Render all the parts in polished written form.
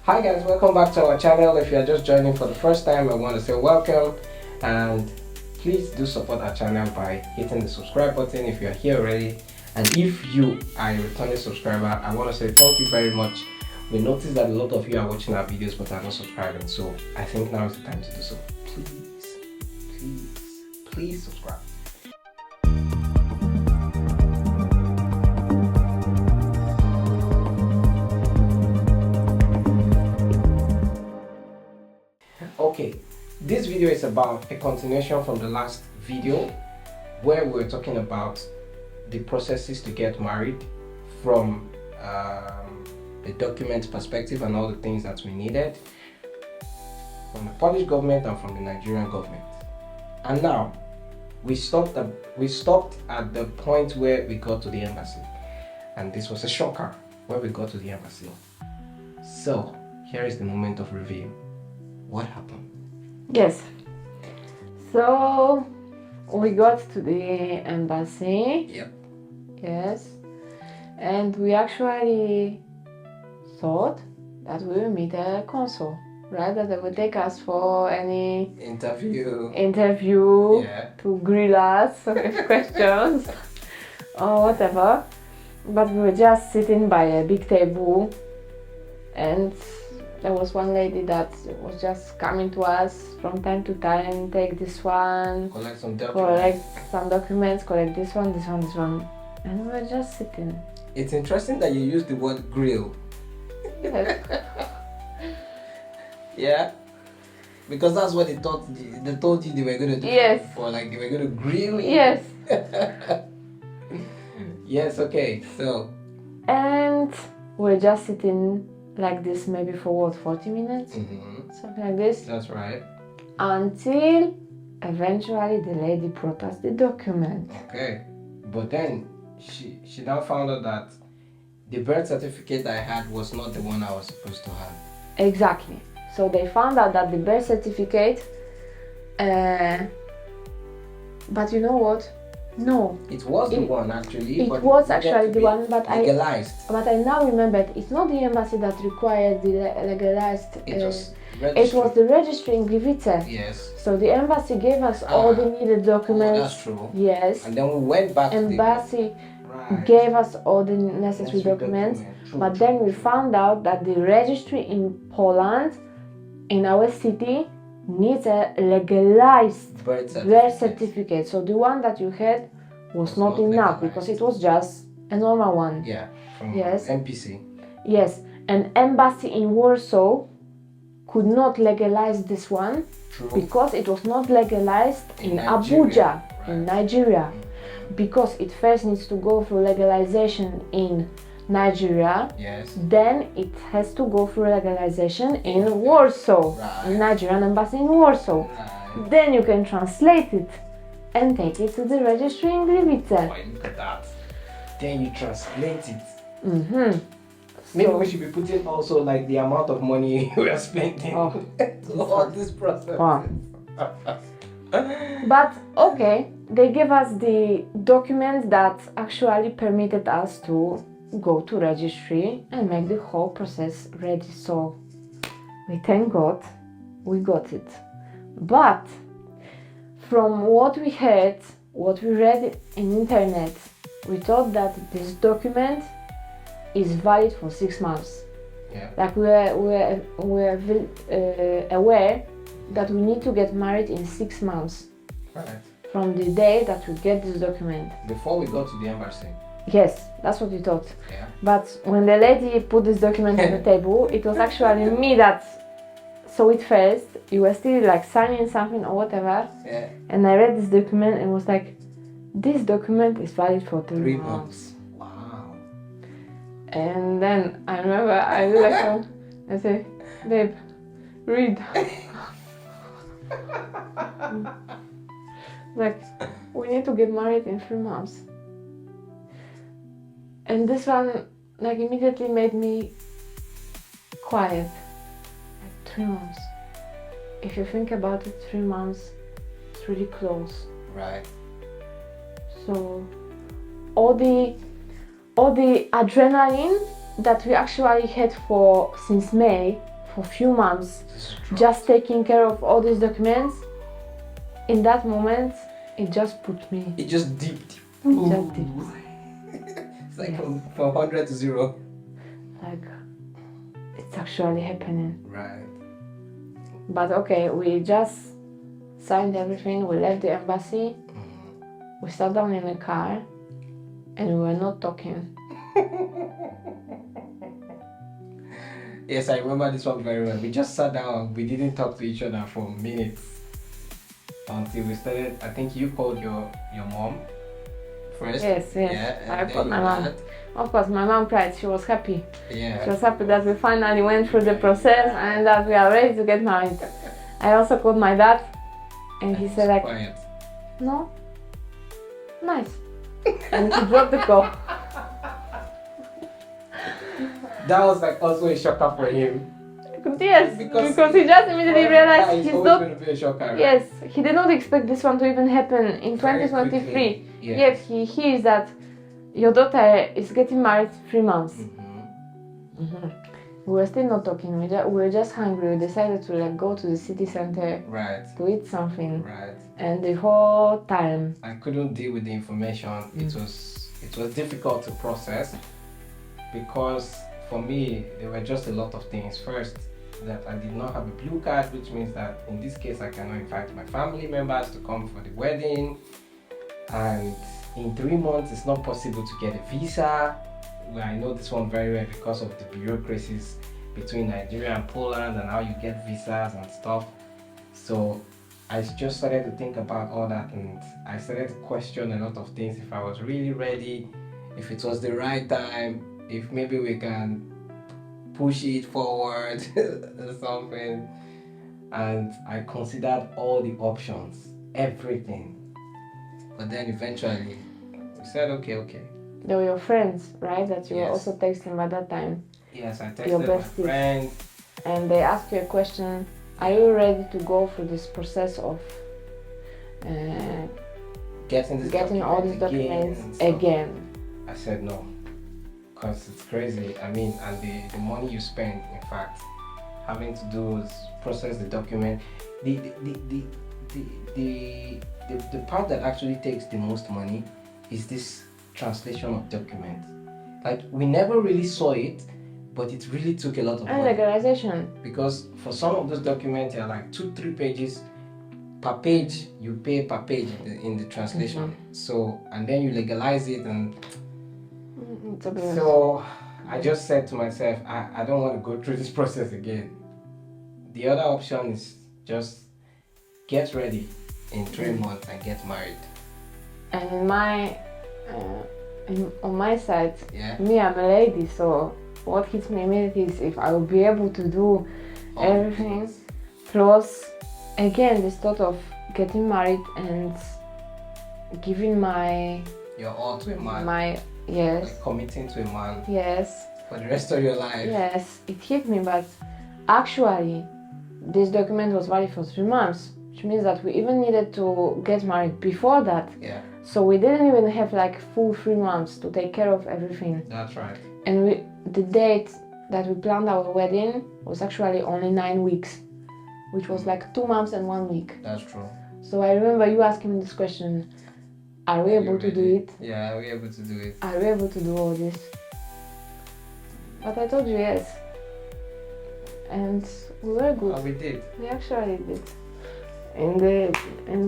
Hi guys, welcome back to our channel. If you are just joining for the first time, I want to say welcome, and please do support our channel by hitting the subscribe button if you are here already. And if you are a returning subscriber, I want to say thank you very much. We noticed that a lot of you are watching our videos but are not subscribing, so I think now is the time to do so. Please subscribe. Okay, this video is about a continuation from the last video where we were talking about the processes to get married from the document perspective and all the things that we needed from the Polish government and from the Nigerian government. And now we stopped at the point where we got to the embassy, and this was a shocker where we got to the embassy. So here is the moment of reveal. What happened? Yes. So we got to the embassy. Yep. Yes. And we actually thought that we would meet a consul, right? That they would take us for any Interview. Yeah. To grill us with questions or whatever. But we were just sitting by a big table, and there was one lady that was just coming to us from time to time, take this one, Collect some documents, collect this one, and we were just sitting. It's interesting that you use the word grill. Yes. Yeah, because that's what they told you they were going to do. Yes. For like they were going to grill you. Yes. Yes. Okay. So. And we're just sitting like this, maybe for 40 minutes, something like this. That's right. Until eventually the lady brought us the document. Okay, but then she now found out that the birth certificate I had was not the one I was supposed to have. Exactly. So they found out that the birth certificate, but you know what? No. It was the one actually. It was actually the one, but legalized. I now remembered it's not the embassy that required the legalized. It was the registry in Gliwice. Yes. So the embassy gave us all the needed documents. Oh, that's true. Yes. And then we went back to the embassy. Gave us all the necessary documents. But then we found out that the registry in Poland, in our city, needs a legalized birth certificate. So the one that you had was not enough, because it was just a normal one. Yeah, from yes. NPC. Yes, an embassy in Warsaw could not legalize this one. True. Because it was not legalized in Abuja, right. In Nigeria. Because it first needs to go through legalization in Nigeria, yes. Then it has to go through legalization in Warsaw, right. In Nigerian embassy in Warsaw. Right. Then you can translate it and take it to the registry in Gliwice. Oh, look at that. Then you translate it. Maybe we should be putting also like the amount of money we are spending on this process. Wow. But okay, they gave us the document that actually permitted us to go to registry and make the whole process ready. So we thank God we got it. But from what we heard, what we read in internet, we thought that this document is valid for 6 months. Yeah. Like we're aware that we need to get married in 6 months. Right. From the day that we get this document. Before we go to the embassy. Yes, that's what we thought. Yeah. But when the lady put this document on the table, it was actually me that saw it first. You were still like signing something or whatever. Yeah. And I read this document and was like, this document is valid for 3 months. Wow. And then I remember I looked at her, I said, babe, read. Like, we need to get married in 3 months. And this one, like, immediately made me quiet. Like, 3 months. If you think about it, 3 months, it's really close. Right. So, all the adrenaline that we actually had since May for a few months, Just just taking care of all these documents. In that moment, it just put me. it just dipped. Just dipped. It's like from 100 to 0. Like, it's actually happening. Right. But okay, we just signed everything. We left the embassy. We sat down in the car, and we were not talking. Yes, I remember this one very well. We just sat down. We didn't talk to each other for minutes until we started. I think you called your mom first. Yes. Yeah, I and called then my your mom. dad. Of course, my mom cried. She was happy. Yeah. She was happy that we finally went through the process and that we are ready to get married. I also called my dad, and he said like, Quiet. no, nice, and he dropped the call. That was like also a shocker for him. Yes, because he just immediately realized he's he's always not. going to be a shocker. Right? Yes, he did not expect this one to even happen in Very 2023. quickly, yes. Yet he hears that your daughter is getting married 3 months. We were still not talking. We were just hungry. We decided to like go to the city center Right. to eat something. Right. And the whole time, I couldn't deal with the information. It was difficult to process because for me there were just a lot of things. First, that I did not have a blue card, which means that in this case I cannot invite my family members to come for the wedding, and in 3 months it's not possible to get a visa. Well, I know this one very well because of the bureaucracies between Nigeria and Poland and how you get visas and stuff. So I just started to think about all that, and I started to question a lot of things, if I was really ready, if it was the right time, if maybe we can push it forward or something. And I considered all the options, everything. But then eventually we said okay. they were your friends, right? That you were Yes. also texting by that time. Yes, I Your texted my besties. friend. And they asked you a question: are you ready to go through this process of Getting all these documents and stuff. again? I said no, because it's crazy. I mean, and the money you spend, in fact, having to do is process the document. The part that actually takes the most money is this translation of documents. Like, we never really saw it, but it really took a lot of And money. legalization. Because for some of those documents, they're like 2-3 pages per page. You pay per page in the translation. So, and then you legalize it, and It's a bit. so I just said to myself, I don't want to go through this process again. The other option is just get ready in 3 months and get married. And in my, on my side, Yeah. me, I'm a lady, so what hits me immediately is if I will be able to do All everything. things. Plus, again, this thought of getting married and giving my You're all to a man. yes, Like committing to a man yes, for the rest of your life. yes, it hit me. But actually, this document was valid for 3 months, which means that we even needed to get married before that. Yeah, So we didn't even have like full 3 months to take care of everything. that's right. And the date that we planned our wedding was actually only 9 weeks, which was like 2 months and 1 week. That's true. So I remember you asking me this question: are we able to do it? Yeah, we're able to do it. Are we able to do all this? But I told you yes. And we were good. Oh, we did. We actually did. In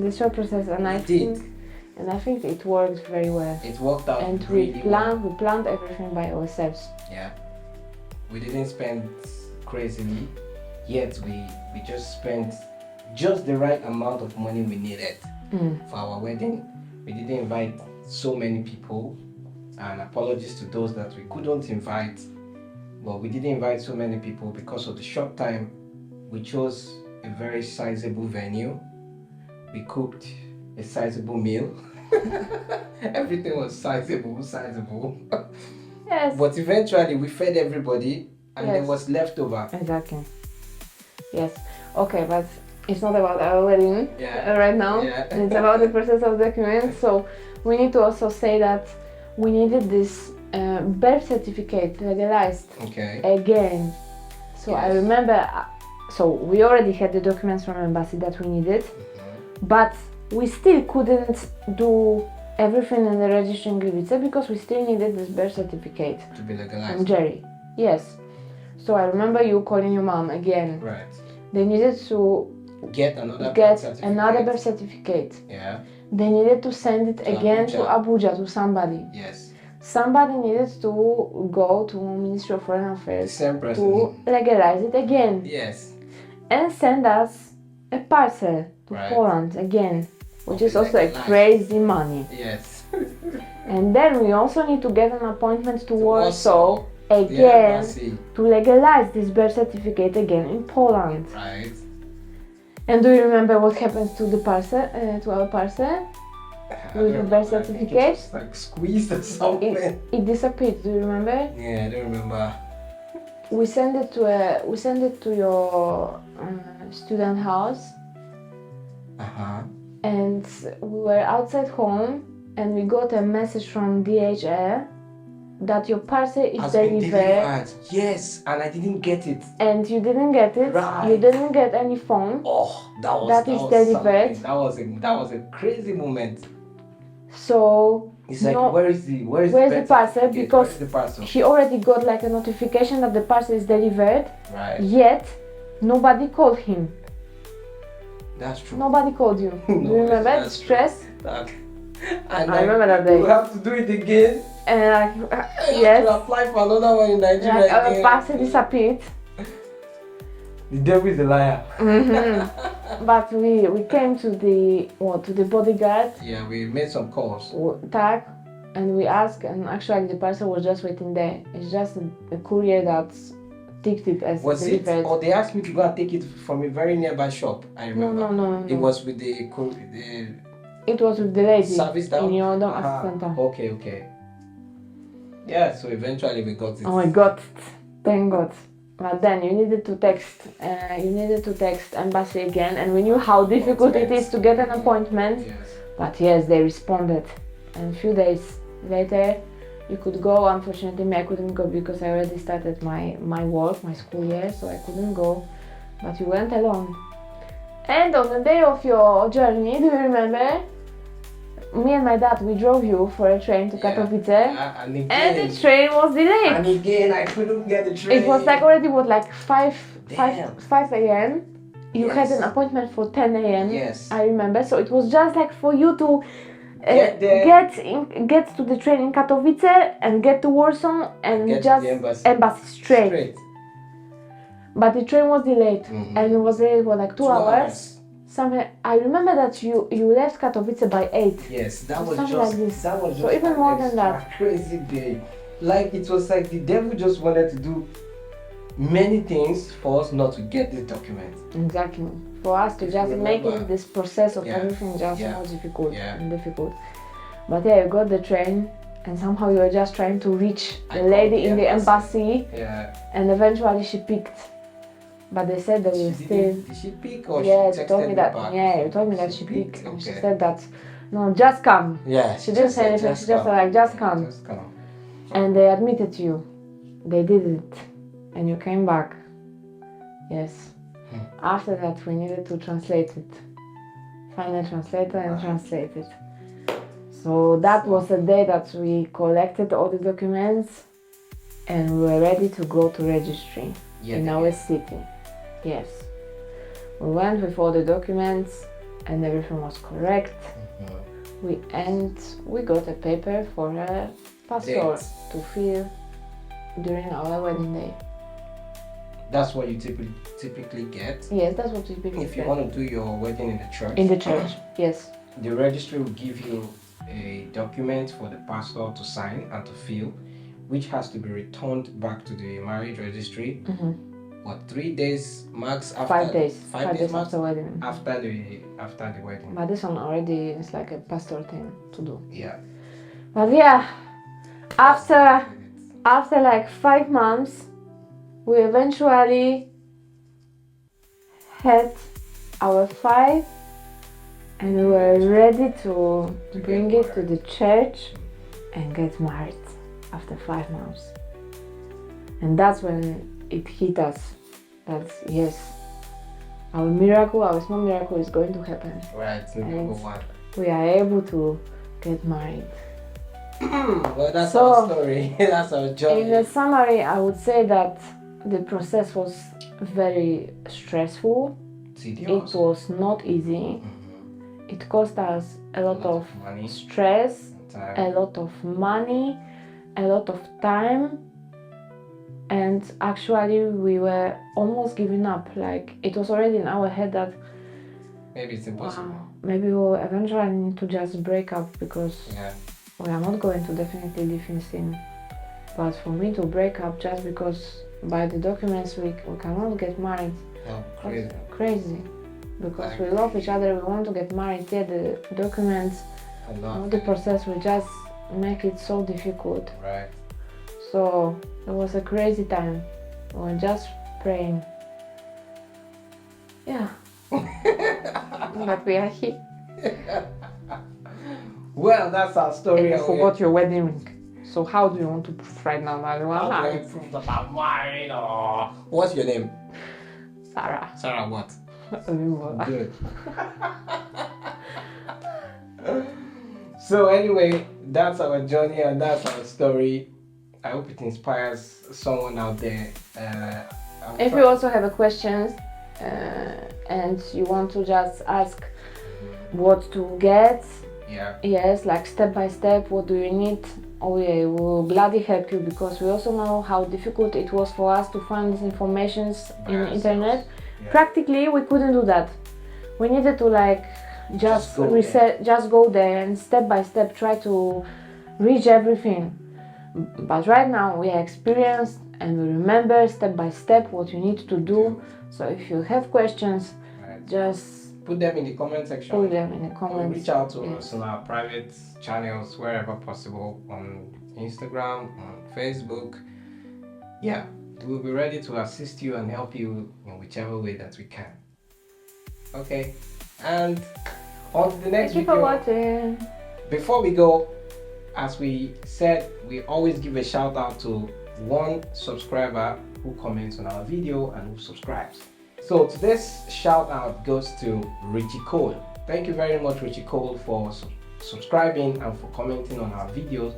the short process, and I think it worked very well. It worked out And really well. we planned everything by ourselves. Yeah. We didn't spend crazily, yet we just spent just the right amount of money we needed for our wedding. We didn't invite so many people, and apologies to those that we couldn't invite, but we didn't invite so many people because of the short time. We chose a very sizable venue. We cooked a sizable meal. Everything was sizable. Yes. But eventually we fed everybody, and there Yes. was leftover. Exactly. Yes. Okay, but it's not about our wedding right now. Yeah. It's about the process of documents. So we need to also say that we needed this birth certificate legalized Okay. again. So So I remember, so we already had the documents from embassy that we needed, but we still couldn't do everything in the registering visa because we still needed this birth certificate to be legalized from Jerry. Yes. So I remember you calling your mom again. Right. They needed to get another birth certificate. Yeah. They needed to send it again Abuja. to Abuja to somebody. Yes. Somebody needed to go to Ministry of Foreign Affairs The same person. to legalize it again. Yes. And send us a parcel to Poland again, which is also a crazy money. Yes. And then we also need to get an appointment to Warsaw again to legalize this birth certificate again in Poland. Right. And do you remember what happens to the parcel, to our parcel? With the birth certificate? It was like squeezed or something. It disappeared. Do you remember? Yeah, I don't remember. We sent it to your student house. And we were outside home, and we got a message from DHL that your parcel is delivered. Yes, and I didn't get it. And you didn't get it. Right. You didn't get any phone. Oh, that is delivered. That was a crazy moment. So it's like, where's the parcel? Because the parcel? he already got like a notification that the parcel is delivered. Right. Yet nobody called him. That's true. Nobody called you. Do you remember the stress? And I remember that day. You have to do it again. And you have to apply for another one in Nigeria. Our parcel disappeared. The devil is a liar. But we came to the bodyguard. Yeah, we made some calls. Tag, and we asked, and actually the parcel was just waiting there. It's just a courier that ticked it as delivered. Or they asked me to go and take it from a very nearby shop. I remember. No. It was with the it was with the lady service down? in your assistant. Okay. Yeah, so eventually we got it. Oh my God, thank God. But then you needed to text embassy again, and we knew how difficult it is to get an appointment. Yes. But yes, they responded, and a few days later you could go. Unfortunately, I couldn't go because I already started my work, my school year, so I couldn't go. But you went alone. And on the day of your journey, do you remember? Me and my dad, we drove you for a train to Katowice, and the train was delayed. And again, I couldn't get the train. It was like already 5 a.m. You had an appointment for 10 a.m. Yes. I remember. So it was just like for you to get to the train in Katowice and get to Warsaw and get just to the embassy straight. But the train was delayed, and it was delayed for like 2 hours. I remember that you left Katowice by 8. Yes, that was something just like this. That was just so even more than that. Crazy day. Like it was like the devil just wanted to do many things for us not to get this document. Exactly. For us to just make this process of everything just more difficult and difficult. But yeah, you got the train, and somehow you were just trying to reach the lady in the embassy. Yeah. And eventually she picked. But they said that we still. Did she pick or she told me that. back? Yeah, you told me that she picked. And she said that, no, just come. Yeah. She didn't say anything. She just said like, just come. Just come. And they admitted you. They did it, and you came back. Yes. After that, we needed to translate it. Find a translator and translate it. So that was the day that we collected all the documents, and we were ready to go to registry in our city. Yes. We went with all the documents and everything was correct. We got a paper for a passport to fill during our wedding day. That's what you typically get? Yes, that's what you typically get. If you want to do your wedding in the church? In the church, yes. The registry will give you a document for the pastor to sign and to fill, which has to be returned back to the marriage registry. 3 days max after? 5 days. 5 days max after wedding. After the wedding. But this one already is like a pastor thing to do. Yeah. But yeah, after like 5 months, we eventually had our 5, and we were ready to bring it to the church and get married after 5 months. And that's when it hit us. That's yes. Our miracle, our small miracle is going to happen. Right, number one. We are able to get married. Well, that's So, our story. That's our journey. In a summary, I would say that the process was very stressful. Tedious. It was not easy. It cost us a lot of money, stress, time. a lot of money, a lot of time, and actually we were almost giving up. Like it was already in our head that maybe it's impossible. wow, maybe we'll eventually need to just break up because we are not going to definitely live in sin. But for me to break up just because by the documents we cannot get married, crazy. Because we love each other, we want to get married, yet the documents, the process will just make it so difficult. Right. So it was a crazy time. We were just praying. Yeah. But we are here. Well, that's our story. And you forgot your wedding ring. So how do you want to prove right now that you are married? How do I prove that I'm married? Or what's your name? Sarah. Sarah what? Good. So anyway, that's our journey and that's our story. I hope it inspires someone out there. If you also have a questions and you want to just ask what to get, yes, like step by step, what do you need, we will gladly help you, because we also know how difficult it was for us to find these informations in the internet. Practically we couldn't do that. We needed to like just go there and step by step try to reach everything. But right now we are experienced and we remember step by step what you need to do. So if you have questions, just put them in the comment section. Put them in the comments. Reach out to us on our private channels wherever possible, on Instagram, on Facebook. Yeah, we'll be ready to assist you and help you in whichever way that we can. Okay, and on to the next video. Thank you for watching. Before we go, as we said, we always give a shout out to one subscriber who comments on our video and who subscribes. So today's shout out goes to Richie Cole. Thank you very much, Richie Cole, for subscribing and for commenting on our videos.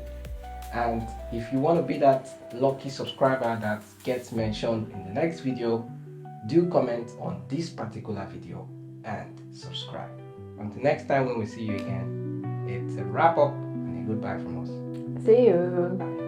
And if you want to be that lucky subscriber that gets mentioned in the next video, do comment on this particular video and subscribe. Until next time when we see you again, it's a wrap up and a goodbye from us. See you. Bye.